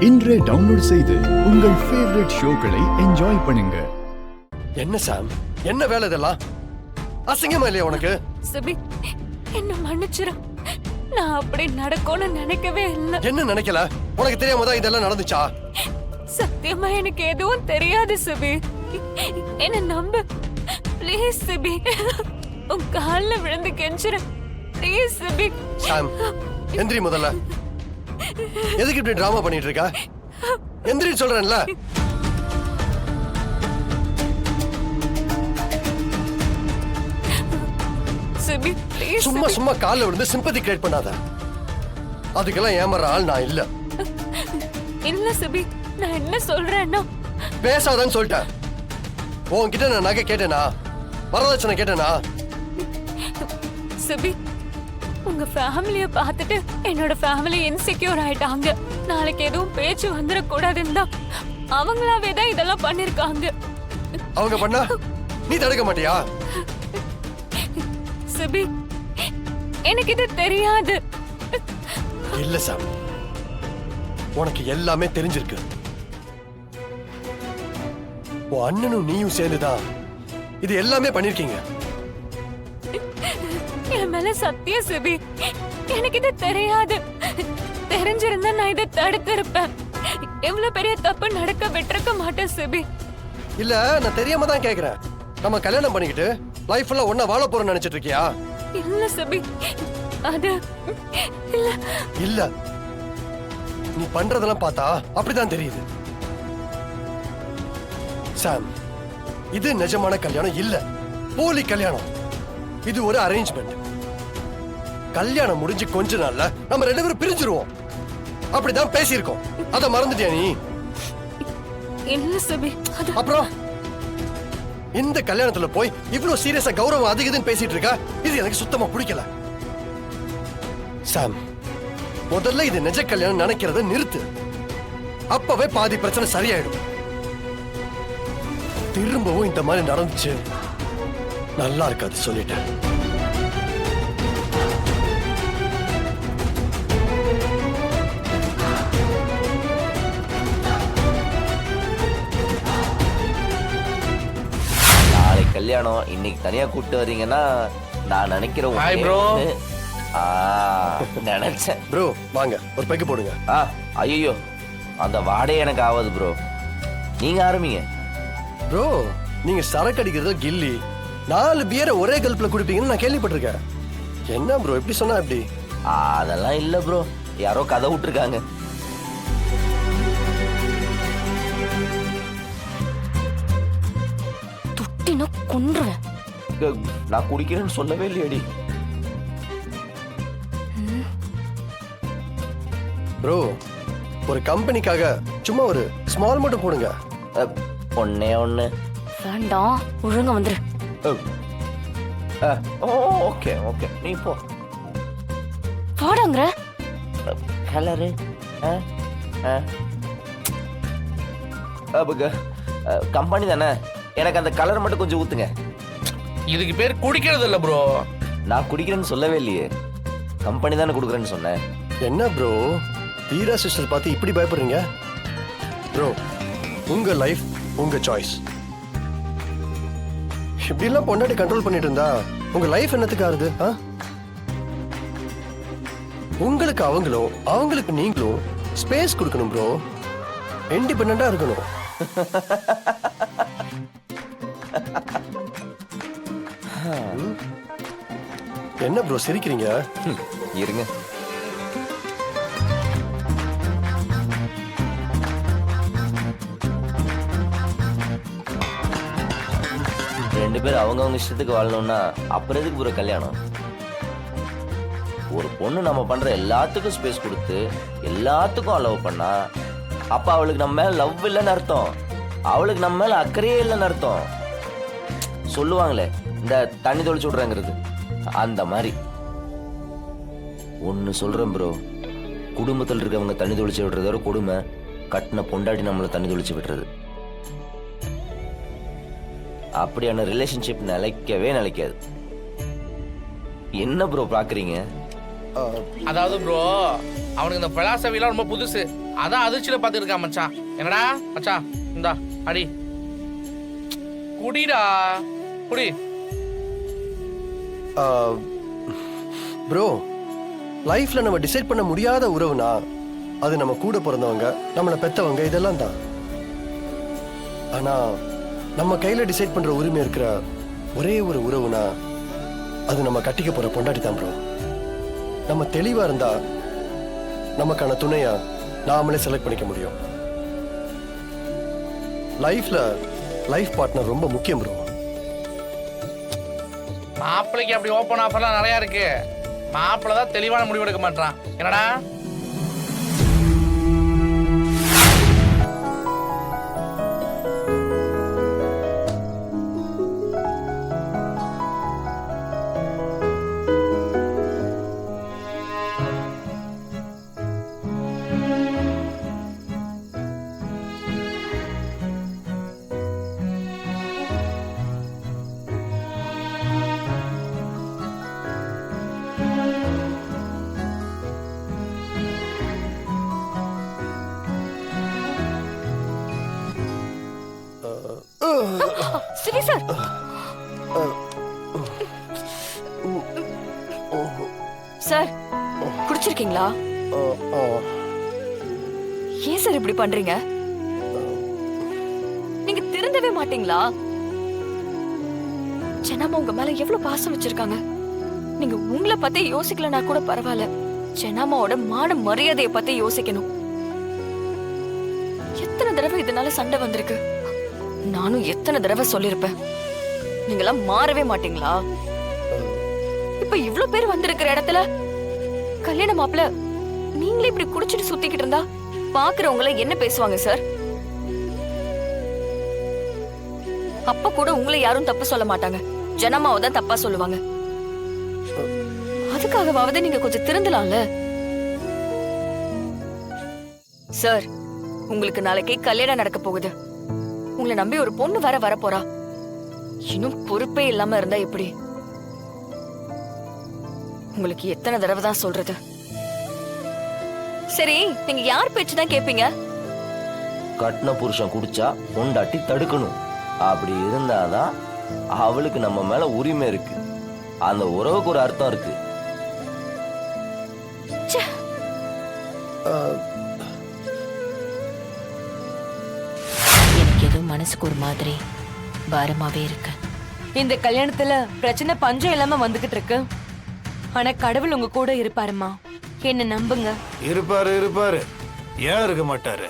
இன்றே டவுன்லோட் செய்து உங்கள் ஃபேவரட் ஷோக்களை என்ஜாய் பண்ணுங்க. என்ன சாம், என்ன வேலை இதெல்லாம்? அசிங்கமா இல்லையா உனக்கு? சிபி, என்ன மன்னிச்சிரு. நான் அப்படி நடக்கும்னு நினைக்கவே இல்லை. என்ன நினைக்கல? உனக்கு தெரியாம தான் இதெல்லாம் நடந்துச்சா? சத்தியமா எனக்கு எதுவும் தெரியாது சிபி. என்ன நம்பு ப்ளீஸ் சிபி. உன் கால்ல விழுந்து கெஞ்சுறேன் ப்ளீஸ் சிபி. சாம், எந்திரி முதல்ல. எதுக்கு இப்படி டிராமா பண்ணிட்டு இருக்க? எந்திரி சொல்றேன்ல. சிபி ப்ளீஸ். சும்மா சும்மா கால்ல விழுந்து சிம்பதி கிரியேட் பண்ணாத. அதுக்கெல்லாம் ஏமாற ஆள் நான் இல்ல. இல்ல சிபி, நான் என்ன சொல்றேன்னா பேசாதன்னு சொல்லிட்டேன். உன்கிட்ட நான் நகை கேட்டேனா? வரதட்சணை கேட்டேனா? சிபி, உங்க ஃபேமிலிய பார்த்துட்டு என்னோட ஃபேமிலி இன்செக்யூர் ஆயிட்டாங்க. நாளைக்கு எதுவும் பேச்சு வந்துடக்கூடாதுன்னு தான் அவங்களாவே தான் இதெல்லாம் பண்ணிருக்காங்க. அவங்க பண்ணா நீ தடுக்க மாட்டியா? சிபி, எனக்கு இது தெரியாது. இல்ல சாம், உனக்கு எல்லாமே தெரிஞ்சிருக்கு. உன் அண்ணனும் நீயும் சேர்ந்துதான் இது எல்லாமே பண்ணிருக்கீங்க. என் மேல சத்தியம் சிபி, எனக்கு இது தெரியாது. தெரிஞ்சிருந்தா நான் இதை தடுத்திருப்பேன். எவ்வளவு பெரிய தப்பு நடக்க விட்டுருக்க மாட்டேன் சிபி. இல்ல, நான் தெரியாம தான் கேக்குறேன். நம்ம கல்யாணம் பண்ணிக்கிட்டு லைஃப் எல்லாம் ஒண்ணா வாழ போறோம்னு நினைச்சிட்டு இருக்கியா? இல்ல சிபி, அது இல்ல. இல்ல, நீ பண்றதெல்லாம் பார்த்தா அப்படிதான் தெரியுது. சாம், இது நிஜமான கல்யாணம் இல்ல, போலி கல்யாணம். இது ஒரு அரேஞ்ச்மெண்ட். கல்யாணம் முடிஞ்சு கொஞ்ச நாள்ல நம்ம ரெண்டு பேரும் பிரிஞ்சிருவோம். அப்படிதான் பேசியிருக்கோம். அத மறந்துட்டியா நீ? இல்ல சிபி. அப்புறம் இந்த கல்யாணத்துல போய் இவ்வளவு சீரியஸா கௌரவம் அதிகதுன்னு பேசிட்டு இருக்கா? இது எனக்கு சுத்தமா பிடிக்கல. சாம், முதல்ல இது நிஜ கல்யாணம் நினைக்கிறத நிறுத்து. அப்பவே பாதி பிரச்சனை சரியாயிடும். திரும்பவும் இந்த மாதிரி நடந்துச்சு நல்லா இருக்காது, சொல்லிட்டேன். நாளைக்கு கல்யாணம், இன்னைக்கு தனியா கூப்பிட்டு வர்றீங்கன்னா நான் நினைக்கிறேன். Hi bro. நினைச்சேன். ப்ரோ வாங்க, ஒரு பெக்கு போடுங்க. ஐயோ, அந்த வாடகை எனக்கு ஆகாது ப்ரோ, நீங்க ஆரம்பிங்க. ப்ரோ, நீங்க சரக்கு அடிக்கிறது கில்லி 4 பியரை ஒரே கல்ப்ல குடிப்பீங்கன்னு நான் கேள்விப்பட்டிருக்கேன். என்ன ப்ரோ எப்படி சொன்னா எப்படி? அதெல்லாம் இல்ல ப்ரோ, யாரோ கதை விட்டுருக்காங்க. துட்டின கொன்றுவேன். நான் குடிக்கிறேன்னு சொல்லவே இல்லையடி. ப்ரோ, ஒரு கம்பெனிக்காக சும்மா ஒரு ஸ்மால் மட்டும் போடுங்க. ஒன்னே ஒண்ணு வேண்டாம், ஒழுங்கா வந்துரு. ஓகே ஓகே, நீ போ. போடுங்க. கலரு கம்பெனி தானே, எனக்கு அந்த கலர் மட்டும் கொஞ்சம் ஊத்துங்க. இதுக்கு பேர் குடிக்கிறது இல்ல ப்ரோ. நான் குடிக்கிறேன்னு சொல்லவே இல்லையே, கம்பெனி தானே கொடுக்குறேன்னு சொன்னேன். என்ன ப்ரோ, வீரா சிஸ்டர் பார்த்து இப்படி பயப்படுறீங்க? ப்ரோ, உங்க லைஃப் உங்க சாய்ஸ். இப்படி எல்லாம் பொண்டாட்டி கண்ட்ரோல் பண்ணிட்டு இருந்தா உங்க லைஃப் என்னத்துக்கு ஆகுது? உங்களுக்கு அவங்களும் அவங்களுக்கு நீங்களும் ஸ்பேஸ் கொடுக்கணும் ப்ரோ. இண்டிபெண்டா இருக்கணும். என்ன ப்ரோ சிரிக்கிறீங்க? இருங்க. ரெண்டு பேரும் அவங்கவுங்க இஷ்டத்துக்கு வாழணும்னா அப்புறம் எதுக்கு ப்ரோ கல்யாணம்? ஒரு பொண்ணு நம்ம பண்ற எல்லாத்துக்கும் ஸ்பேஸ் கொடுத்து எல்லாத்துக்கும் அலோவ் பண்ணா அப்ப அவளுக்கு நம்ம மேல லவ் இல்லைன்னு அர்த்தம், அவளுக்கு நம்ம மேல அக்கறையே இல்லைன்னு அர்த்தம். சொல்லுவாங்களே இந்த தண்ணி தொளிச்சு விடுறேங்கிறது, அந்த மாதிரி. ஒன்னு சொல்றேன் ப்ரோ, குடும்பத்தில் இருக்கவங்க தண்ணி தொளிச்சு விடுறதோட கொடுமை கட்டின பொண்டாட்டி நம்மளை தண்ணி தொளிச்சு விடுறது. அப்படியான ரிலேஷன்ஷிப் நிலைக்கவே நிலைக்காது. என்ன ப்ரோ பாக்குறீங்க? அதாவது ப்ரோ, அவனுக்கு இந்த பிலாசபிலாம் ரொம்ப புதுசு. அதான் அதிர்ச்சியில பாத்துட்டு இருக்கான் மச்சான். என்னடா மச்சான், இந்தா அடி, குடிடா, குடி. ப்ரோ, லைஃப்ல நம்ம டிசைட் பண்ண முடியாத உறவுனா அது நம்ம கூட பிறந்தவங்க, நம்மளை பெத்தவங்க, இதெல்லாம் தான். ஆனா நம்ம கையில டிசைட் பண்ற உரிமை இருக்கிற ஒரே ஒரு உறவுனா அது நம்ம கட்டிக்க போற பொண்டாட்டி தான் ப்ரோ. நம்ம தெளிவா இருந்தா நமக்கான துணைய நாமளே செலக்ட் பண்ணிக்க முடியும். லைஃப்ல லைஃப் பார்ட்னர் ரொம்ப முக்கியம் ப்ரோ. மாப்பிள்ளைக்கு அப்படி ஓப்பன் ஆஃபர்லாம் நிறைய இருக்கு. மாப்பிள்ளை தான் தெளிவான முடிவு எடுக்க மாட்டான். என்னடா சிவி சார், சார் குடிச்சிருக்கீங்களா? ஏன் சார் இப்படி பண்றீங்க? நீங்க திருந்தவே மாட்டீங்களா? ஜெனாமா உங்க மேல எவ்வளவு பாசம் வச்சிருக்காங்க. நீங்க உங்களை பத்தி யோசிக்கலனா கூட பரவாயில்ல, ஜெனாமாவோட மான மரியாதையை பத்தி யோசிக்கணும். எத்தனை தடவை இதனால சண்டை வந்திருக்கு. நானும் எத்தனை தடவை சொல்லிருப்பேன். நீங்களாம் மாறவே மாட்டீங்களா? இப்ப இவ்ளோ பேர் வந்திருக்கிற இடத்துல கல்யாண மாப்பிள்ள நீங்களே இப்படி குடிச்சிட்டு சுத்திக்கிட்டு இருந்தா பாக்குறவங்கள என்ன பேசுவாங்க சார்? அப்ப கூட உங்களை யாரும் தப்பு சொல்ல மாட்டாங்க, ஜனமாவை தான் தப்பா சொல்லுவாங்க. அதுக்காகவாவது நீங்க கொஞ்சம் திருந்தலாம்ல சார். உங்களுக்கு நாளைக்கு கல்யாணம் நடக்க போகுது. உங்களை நம்பி ஒரு பொண்ணு வர வரப்போறா. இன்னும் பொறுப்பே இல்லாம இருந்தா எப்படி? உங்களுக்கு எத்தனை தடவை தான் சொல்றது? சரி, நீங்க யார் பேச்சு தான் கேப்பீங்க? கட்டின புருஷன் குடிச்சா பொண்டாட்டி தடுக்கணும். அப்படி இருந்தாதான் அவளுக்கு நம்ம மேல உரிமை இருக்கு. அந்த உறவுக்கு ஒரு அர்த்தம் இருக்கு. எனக்கு ஏதோ மனசுக்கு ஒரு மாதிரி பாரமாவே இருக்கு. இந்த கல்யாணத்துல பிரச்சனை பஞ்சம் இல்லாம வந்துகிட்டு இருக்கு. ஆனா கடவுள் உங்க கூட இருப்பாருமா, என்ன நம்புங்க. இருப்பாரு. ஏன் இருக்க மாட்டாரு?